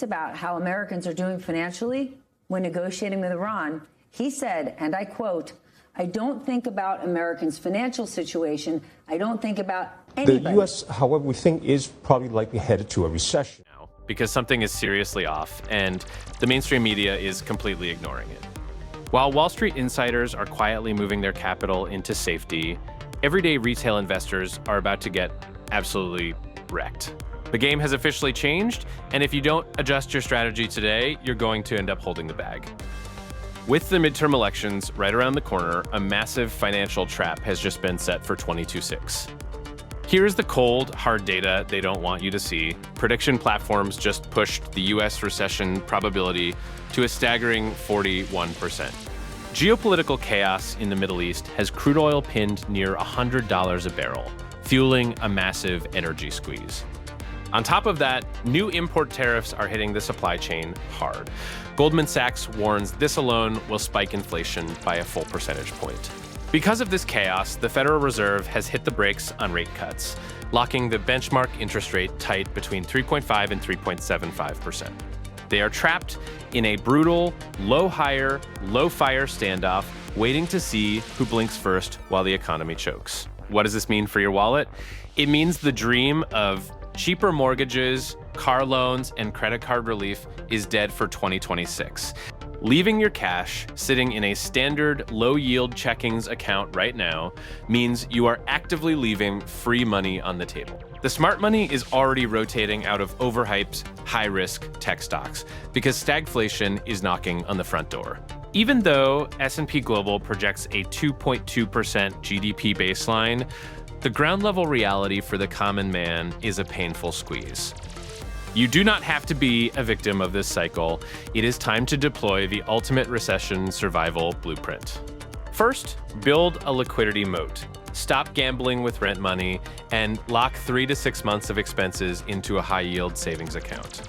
About how Americans are doing financially when negotiating with Iran, he said, and I quote, "I don't think about Americans' financial situation. I don't think about anybody." The U.S., however, we think is probably likely headed to a recession. Because something is seriously off, and the mainstream media is completely ignoring it. While Wall Street insiders are quietly moving their capital into safety, everyday retail investors are about to get absolutely wrecked. The game has officially changed, and if you don't adjust your strategy today, you're going to end up holding the bag. With the midterm elections right around the corner, a massive financial trap has just been set for 22-6. Here's the cold, hard data they don't want you to see. Prediction platforms just pushed the US recession probability to a staggering 41%. Geopolitical chaos in the Middle East has crude oil pinned near $100 a barrel, fueling a massive energy squeeze. On top of that, new import tariffs are hitting the supply chain hard. Goldman Sachs warns this alone will spike inflation by a full percentage point. Because of this chaos, the Federal Reserve has hit the brakes on rate cuts, locking the benchmark interest rate tight between 3.5 and 3.75%. They are trapped in a brutal, low-hire, low-fire standoff, waiting to see who blinks first while the economy chokes. What does this mean for your wallet? It means the dream of cheaper mortgages, car loans, and credit card relief is dead for 2026. Leaving your cash sitting in a standard low-yield checkings account right now means you are actively leaving free money on the table. The smart money is already rotating out of overhyped, high-risk tech stocks because stagflation is knocking on the front door. Even though S&P Global projects a 2.2% GDP baseline, the ground-level reality for the common man is a painful squeeze. You do not have to be a victim of this cycle. It is time to deploy the ultimate recession survival blueprint. First, build a liquidity moat. Stop gambling with rent money and lock 3 to 6 months of expenses into a high-yield savings account.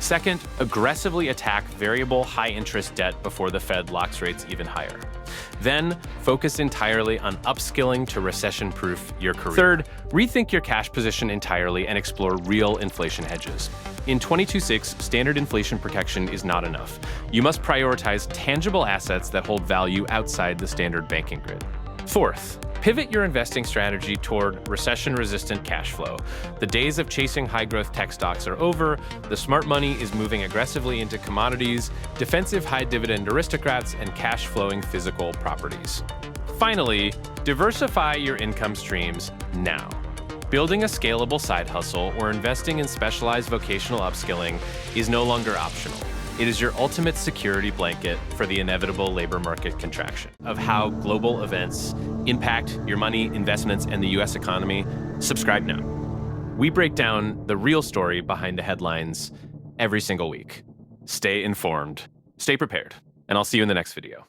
Second, aggressively attack variable high-interest debt before the Fed locks rates even higher. Then, focus entirely on upskilling to recession-proof your career. Third, rethink your cash position entirely and explore real inflation hedges. In 22-6, standard inflation protection is not enough. You must prioritize tangible assets that hold value outside the standard banking grid. Fourth, pivot your investing strategy toward recession-resistant cash flow. The days of chasing high-growth tech stocks are over. The smart money is moving aggressively into commodities, defensive high-dividend aristocrats, and cash-flowing physical properties. Finally, diversify your income streams now. Building a scalable side hustle or investing in specialized vocational upskilling is no longer optional. It is your ultimate security blanket for the inevitable labor market contraction. Of how global events impact your money, investments, and the US economy, subscribe now. We break down the real story behind the headlines every single week. Stay informed, stay prepared, and I'll see you in the next video.